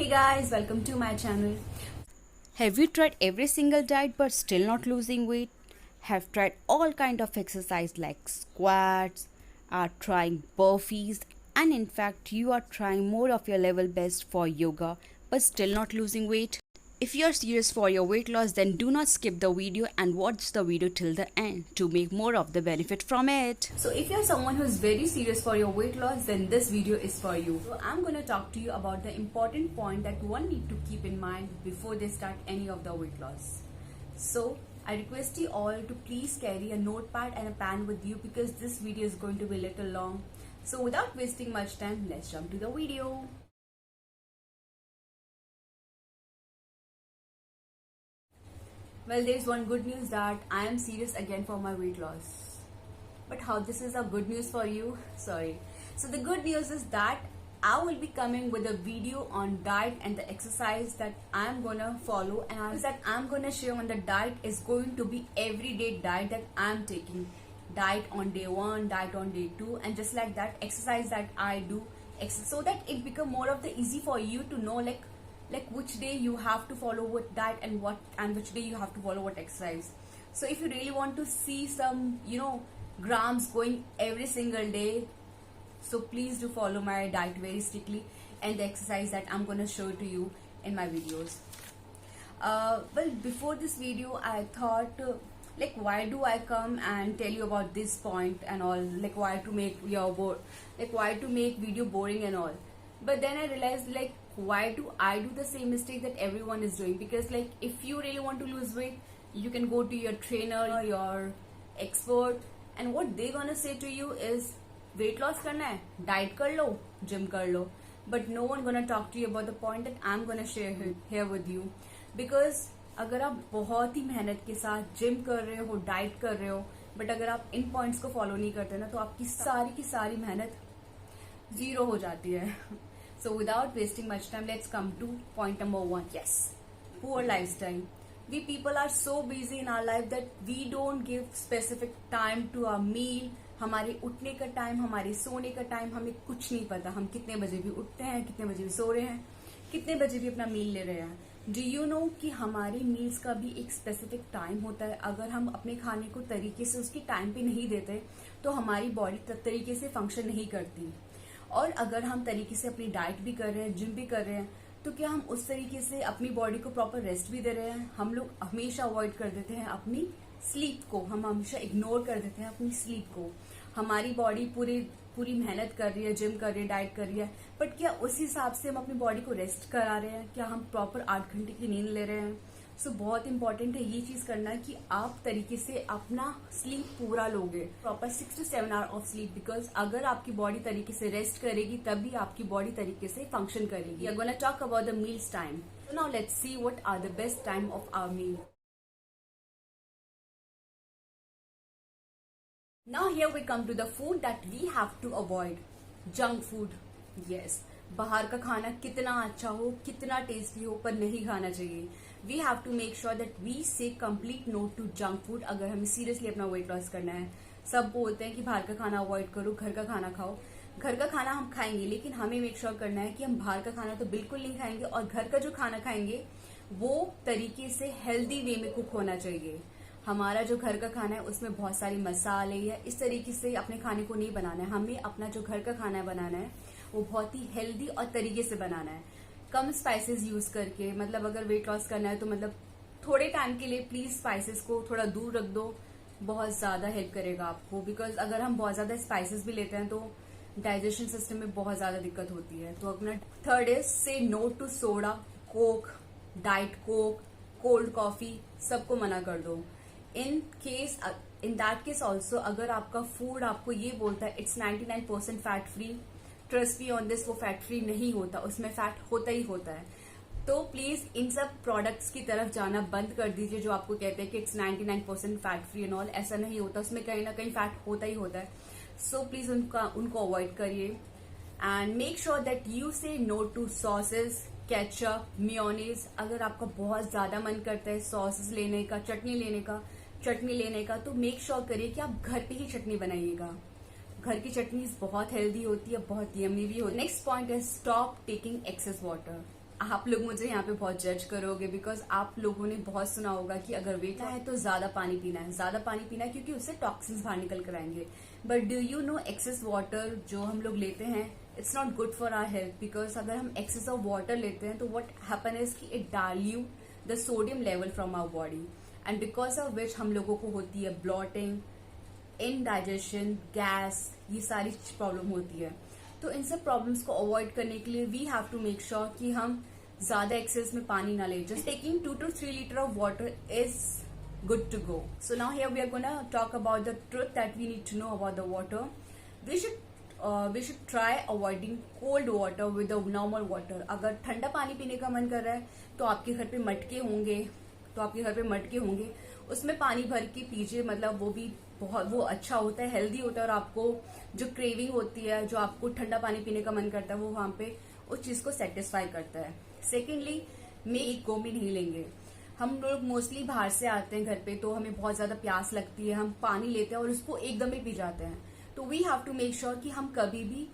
Hey guys, welcome to my channel. Have you tried every single diet but still not losing weight? Have tried all kind of exercise like squats, are trying burpees, and in fact you are trying more of your level best for yoga but still not losing weight? If you are serious for your weight loss, then do not skip the video and watch the video till the end to make more of the benefit from it. So if you're someone who's very serious for your weight loss, then this video is for you. So I'm going to talk to you about the important point that one need to keep in mind before they start any of the weight loss. So I request you all to please carry a notepad and a pen with you because this video is going to be a little long. So without wasting much time, let's jump to the video. Well, there's one good news that I am serious again for my weight loss. But how this is a good news for you? Sorry. So the good news is that I will be coming with a video on diet and the exercise that I'm gonna follow, and that I'm gonna share on the diet is going to be everyday diet that I'm taking. Diet on day 1, diet on day 2, and just like that exercise that I do, so that it become more of the easy for you to know like which day you have to follow what diet and which day you have to follow what exercise. So if you really want to see some grams going every single day, so please do follow my diet very strictly and the exercise that I'm gonna show to you in my videos. Well, before this video I thought why do I come and tell you about this point and all, why to make video boring and all. But then I realized why do I do the same mistake that everyone is doing? Because if you really want to lose weight, you can go to your trainer, your expert, and what they gonna say to you is weight loss karna hai, diet kar lo, gym kar lo. But no one gonna talk to you about the point that I'm gonna share here with you. Because अगर आप बहुत ही मेहनत के साथ gym कर रहे हो, diet कर रहे हो, बट अगर आप इन पॉइंट्स को फॉलो नहीं करते ना, तो आपकी सारी की सारी मेहनत जीरो हो जाती है. So without wasting much time, let's come to point number 1. Yes, poor lifestyle. We people are so busy in our life that we don't give specific time to our meal. हमारे उठने का time, हमारे सोने का time, हमें कुछ नहीं पता. हम कितने बजे भी उठते हैं, कितने बजे भी सो रहे हैं, कितने बजे भी अपना मील ले रहे हैं. डू यू नो कि हमारे मील्स का भी एक स्पेसिफिक टाइम होता है. अगर हम अपने खाने को तरीके से उसकी टाइम पे नहीं देते तो हमारी बॉडी तरीके से फंक्शन नहीं करती. और अगर हम तरीके से अपनी डाइट भी कर रहे हैं, जिम भी कर रहे हैं, तो क्या हम उस तरीके से अपनी बॉडी को प्रॉपर रेस्ट भी दे रहे हैं? हम लोग हमेशा अवॉइड कर देते हैं अपनी स्लीप को, हम हमेशा इग्नोर कर देते हैं अपनी स्लीप को. हमारी बॉडी पूरी मेहनत कर रही है, जिम कर रही है, डाइट कर रही है, बट क्या उस हिसाब से हम अपनी बॉडी को रेस्ट करा रहे हैं? क्या हम प्रॉपर 8 घंटे की नींद ले रहे हैं? सो बहुत इंपॉर्टेंट है ये चीज करना कि आप तरीके से अपना स्लीप पूरा लोगे, proper 6 to 7 hour of sleep. Because अगर आपकी बॉडी तरीके से रेस्ट करेगी तभी आपकी बॉडी तरीके से फंक्शन करेगी. We are gonna talk about the meals time. So now let's see what are the best time of our meal. Now here we come to the food that we have to avoid. Junk food. Yes. बाहर का खाना कितना अच्छा हो, कितना tasty हो, पर नहीं खाना चाहिए. We have to make sure that we say complete no to junk food अगर हमें सीरियसली अपना वेट लॉस करना है. सब बोलते हैं कि बाहर का खाना अवॉइड करो, घर का खाना खाओ. घर का खाना हम खाएंगे, लेकिन हमें मेक श्योर करना है कि हम बाहर का खाना तो बिल्कुल नहीं खाएंगे, और घर का जो खाना खाएंगे वो तरीके से हेल्दी वे में कुक होना चाहिए. हमारा जो घर का खाना है उसमें बहुत सारे मसाले या इस तरीके से अपने खाने को नहीं बनाना है. हमें अपना जो घर का खाना बनाना है वो बहुत ही हेल्दी और तरीके से बनाना है, कम स्पाइसेस यूज करके. मतलब अगर वेट लॉस करना है तो मतलब थोड़े टाइम के लिए प्लीज स्पाइसेस को थोड़ा दूर रख दो, बहुत ज्यादा हेल्प करेगा आपको. बिकॉज अगर हम बहुत ज्यादा स्पाइसेस भी लेते हैं तो डाइजेशन सिस्टम में बहुत ज्यादा दिक्कत होती है. तो अपना third is say no to soda, Coke, diet Coke, cold coffee, सबको मना कर दो. इन दैट केस ऑल्सो अगर आपका फूड आपको ये बोलता है it's 99% fat free, trust me on this, वो फैट फ्री नहीं होता, उसमें फैट होता ही होता है. तो प्लीज इन सब प्रोडक्ट्स की तरफ जाना बंद कर दीजिए जो आपको कहते हैं कि it's 99% fat free and all. ऐसा नहीं होता, उसमें कहीं ना कहीं फैट होता ही होता है. सो प्लीज उनको अवॉइड करिए. And make sure that you say no to sauces, ketchup, mayonnaise. अगर आपका बहुत ज्यादा मन करता है सॉसेस लेने का, चटनी लेने का, तो मेक श्योर करिए कि आप घर पे ही चटनी बनाइएगा. घर की चटनी बहुत हेल्दी होती है, बहुत यम्मी भी होती है. Next point is stop taking excess water. आप लोग मुझे यहाँ पे बहुत जज करोगे बिकॉज आप लोगों ने बहुत सुना होगा कि अगर वेट है तो ज्यादा पानी पीना है, ज्यादा पानी पीना है क्योंकि उससे टॉक्सिन्स बाहर निकल कर आएंगे। But do you know excess water जो हम लोग लेते हैं it's not good for our health, because अगर हम एक्सेस ऑफ वाटर लेते हैं तो व्हाट हैपन इज कि it dilute the sodium level from our body and because of which हम लोगों को होती है ब्लॉटिंग, इनडाइजेशन, गैस, ये सारी प्रॉब्लम होती है। तो इन सब प्रॉब्लम्स को अवॉइड करने के लिए we have to make sure कि हम ज्यादा एक्सेस में पानी ना लें। Just taking 2 to 3 litre of water is good to go. So now here we are gonna talk about the truth that we need to know about the water. We should try avoiding cold water with the normal water. अगर ठंडा पानी पीने का मन कर रहा है तो आपके घर पे मटके होंगे, उसमें पानी भर के पीजिए। मतलब वो अच्छा होता है, हेल्दी होता है और आपको जो क्रेविंग होती है, जो आपको ठंडा पानी पीने का मन करता है, वो वहां पे उस चीज को सेटिस्फाई करता है। सेकेंडली, में एक गो में नहीं लेंगे। हम लोग मोस्टली बाहर से आते हैं घर पे तो हमें बहुत ज्यादा प्यास लगती है, हम पानी लेते हैं और उसको एकदम ही पी जाते हैं। तो we have to make sure कि हम कभी भी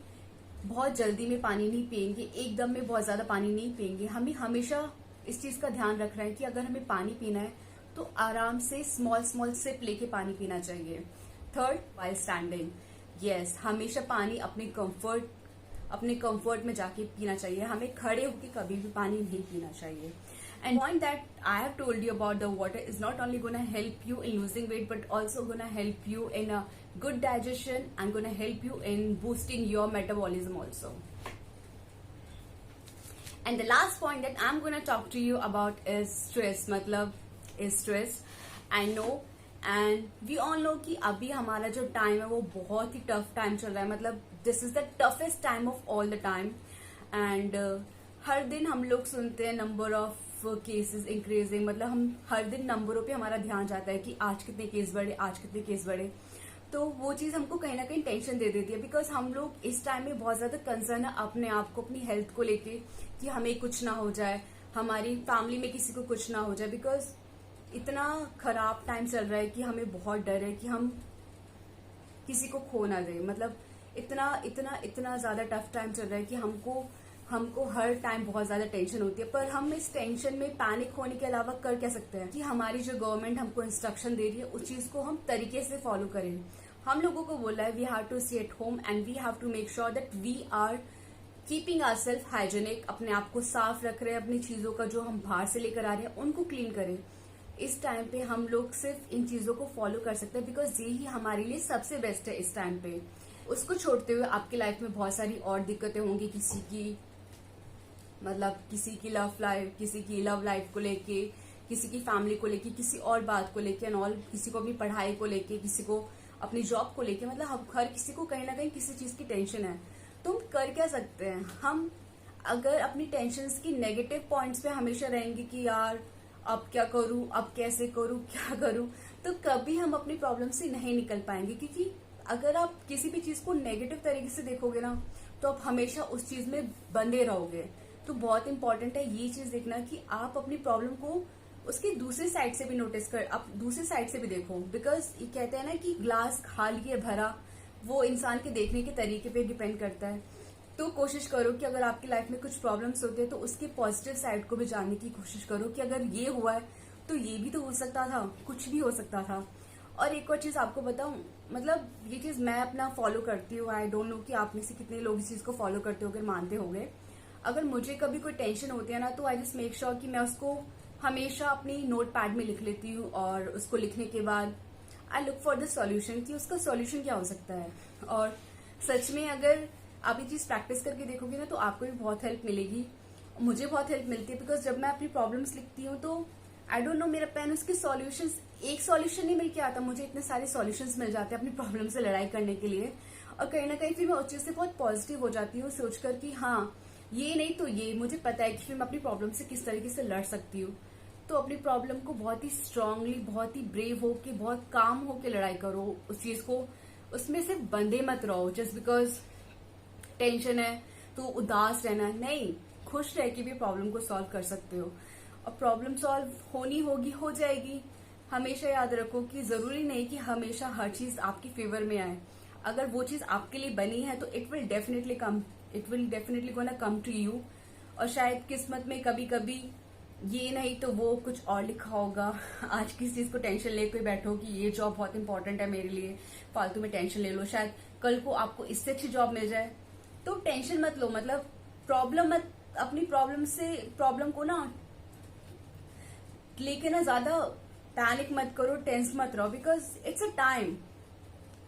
बहुत जल्दी में पानी नहीं पियेंगे, एकदम में बहुत ज्यादा पानी नहीं पियेंगे। हमें हमेशा इस चीज का ध्यान रखना है कि अगर हमें पानी पीना है तो आराम से स्मॉल सिप लेके पानी पीना चाहिए। थर्ड, वाइल स्टैंडिंग, यस, हमेशा पानी अपने कंफर्ट में जाके पीना चाहिए। हमें खड़े होकर कभी भी पानी नहीं पीना चाहिए। And point that I have told you about the water is not only gonna help you in losing weight, but also gonna help you in a good digestion and gonna help you in boosting your metabolism also. And the last point that I'm gonna talk to you about is stress. stress. I know and we all know कि अभी हमारा जो time है वो बहुत ही tough time चल रहा है। मतलब this is the toughest time of all the time and हर दिन हम लोग सुनते हैं नंबर ऑफ केसेस इंक्रीजिंग। मतलब हम हर दिन नंबरों पे हमारा ध्यान जाता है कि आज कितने केस बढ़े। तो वो चीज हमको कहीं ना कहीं टेंशन दे देती है बिकॉज हम लोग इस टाइम में बहुत ज्यादा कंसर्न है अपने आप को, अपनी हेल्थ को लेके कि हमें कुछ ना हो जाए, हमारी फैमिली में किसी को कुछ ना हो जाए। बिकॉज इतना खराब टाइम चल रहा है कि हमें बहुत डर है कि हम किसी को खो ना दें। मतलब इतना ज्यादा टफ टाइम चल रहा है कि हमको हर टाइम बहुत ज्यादा टेंशन होती है। पर हम इस टेंशन में पैनिक होने के अलावा कर क्या सकते हैं कि हमारी जो गवर्नमेंट हमको इंस्ट्रक्शन दे रही है उस चीज को हम तरीके से फॉलो करें। हम लोगों को बोला है we have to stay at home and we have to make sure that we are keeping our self hygienic, अपने आप को साफ रख रहे हैं, अपनी चीजों का जो हम बाहर से लेकर आ रहे हैं उनको क्लीन करें। इस टाइम पे हम लोग सिर्फ इन चीजों को फॉलो कर सकते हैं बिकॉज ये ही हमारे लिए सबसे बेस्ट है इस टाइम पे। उसको छोड़ते हुए आपकी लाइफ में बहुत सारी और दिक्कतें होंगी, किसी की लव लाइफ को लेके, किसी की फैमिली को लेके, किसी और बात को लेके एंड ऑल, किसी को अपनी पढ़ाई को लेके, किसी को अपनी जॉब को लेके। मतलब हर किसी को कहीं ना कहीं किसी चीज की टेंशन है। तो हम कर क्या सकते हैं? हम अगर अपनी टेंशन की नेगेटिव पॉइंट्स पे हमेशा रहेंगे कि यार अब क्या करूं, अब कैसे करूं, क्या करूं, तो कभी हम अपनी प्रॉब्लम से नहीं निकल पाएंगे। क्योंकि अगर आप किसी भी चीज को नेगेटिव तरीके से देखोगे ना तो आप हमेशा उस चीज में बंधे रहोगे। तो बहुत इंपॉर्टेंट है ये चीज देखना कि आप अपनी प्रॉब्लम को उसके दूसरी साइड से भी आप दूसरी साइड से भी देखो। बिकॉज ये कहते हैं ना कि ग्लास खाली है भरा, वो इंसान के देखने के तरीके पे डिपेंड करता है। तो कोशिश करो कि अगर आपकी लाइफ में कुछ प्रॉब्लम्स होते हैं तो उसके पॉजिटिव साइड को भी जानने की कोशिश करो कि अगर ये हुआ है तो ये भी तो हो सकता था, कुछ भी हो सकता था। और एक और चीज आपको बताऊं, मतलब ये चीज मैं अपना फॉलो करती हूँ। आई डोंट नो कि आप में से कितने लोग इस चीज को फॉलो करते होंगे, मानते होंगे। अगर मुझे कभी कोई टेंशन होती है ना तो आई जस्ट मेक श्योर कि मैं उसको हमेशा अपनी नोट पैड में लिख लेती हूँ और उसको लिखने के बाद I look for the solution कि उसका सॉल्यूशन क्या हो सकता है। और सच में अगर आप ये चीज प्रैक्टिस करके देखोगे ना तो आपको भी बहुत हेल्प मिलेगी। मुझे बहुत हेल्प मिलती है बिकॉज जब मैं अपनी प्रॉब्लम्स लिखती हूँ तो आई डोंट नो, मेरा पेन उसके सॉल्यूशंस, एक सॉल्यूशन नहीं मिल के आता, मुझे इतने सारे सॉल्यूशंस मिल जाते हैं अपनी प्रॉब्लम से लड़ाई करने के लिए। और कहीं ना कहीं फिर मैं उस चीज से बहुत पॉजिटिव हो जाती हूँ सोचकर कि हाँ ये नहीं तो ये, मुझे पता है कि फिर मैं अपनी प्रॉब्लम से किस तरीके से लड़ सकती हूँ। तो अपनी प्रॉब्लम को बहुत ही स्ट्रांगली, बहुत ही ब्रेव होके, बहुत काम होके लड़ाई करो उस चीज को। उसमें सिर्फ बंधे मत रहो जस्ट बिकॉज टेंशन है तो उदास रहना नहीं, खुश रह के भी प्रॉब्लम को सॉल्व कर सकते हो। और प्रॉब्लम सॉल्व होनी होगी, हो जाएगी। हमेशा याद रखो कि जरूरी नहीं कि हमेशा हर चीज आपके फेवर में आए। अगर वो चीज आपके लिए बनी है तो it will definitely gonna come to you. और शायद किस्मत में कभी कभी ये नहीं तो वो कुछ और लिखा होगा। आज किस चीज को टेंशन लेके बैठो कि ये जॉब बहुत इंपॉर्टेंट है मेरे लिए, फालतू में टेंशन ले लो, शायद कल को आपको इससे अच्छी जॉब मिल जाए। तो टेंशन मत लो, मतलब अपनी प्रॉब्लम को ना लेके ना ज्यादा पैनिक मत करो, टेंस मत रहो, because it's a time,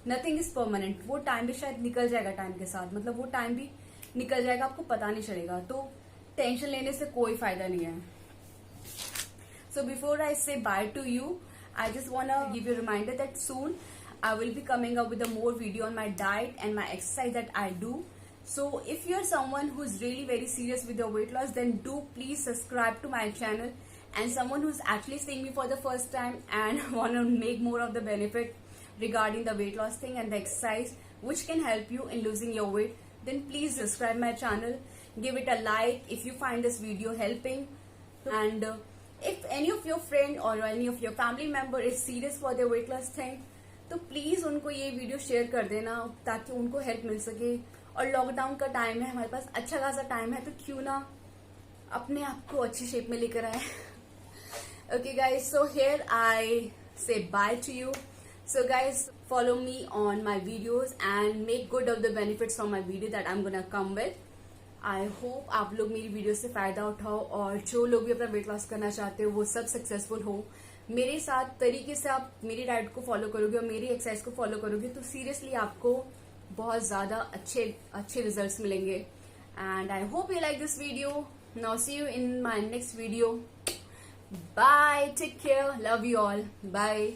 nothing is permanent. वो टाइम भी शायद निकल जाएगा टाइम के साथ, मतलब वो टाइम भी निकल जाएगा, आपको पता नहीं चलेगा। तो टेंशन लेने से कोई फायदा नहीं है। So before I say bye to you, I just wanna give you a reminder that soon I will be coming up with a more video on my diet and my exercise that I do. So if you're someone who's really very serious with your weight loss, then do please subscribe to my channel. And someone who's actually seeing me for the first time and wanna make more of the benefit regarding the weight loss thing and the exercise which can help you in losing your weight, then please subscribe my channel, give it a like if you find this video helping, and if any of your friend or any of your family member is serious for their weight loss thing, तो please उनको ये video share कर देना ताकि उनको help मिल सके। और lockdown का टाइम है, हमारे पास अच्छा खासा टाइम है, तो क्यों ना अपने आप को अच्छी शेप में लेकर आए। Okay guys, so here I say bye to you. So guys, follow me on my videos and make good of the benefits from my video that I'm gonna come with. I hope आप लोग मेरी video से फायदा उठाओ और जो लोग भी अपना वेट लॉस करना चाहते हो वो सब सक्सेसफुल हो। मेरे साथ तरीके से आप मेरी डाइट को फॉलो करोगे और मेरी एक्सरसाइज को फॉलो करोगे तो सीरियसली आपको बहुत ज्यादा अच्छे रिजल्ट्स मिलेंगे। And I hope you like this video. Now see you in my next video. Bye, take care, love you all, bye.